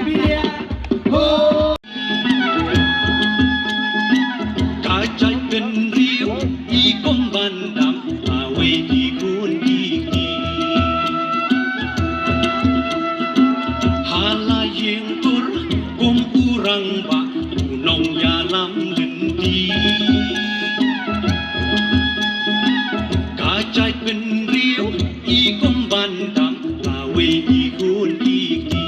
เบียโฮกาใจเป็นเรียวอีก้มบันดำอาเวทีคุณกีกีฮาลาเยงตุรกุมอุรังบะอุนองยาลำลินดีกาใจเป็นเรียวอีก้มบันดำอาเวทีคุณกีกี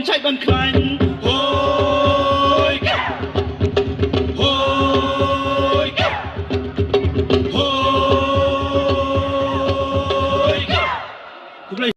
ใช่บันคลันโอ้ยโอ้ยโอ้ย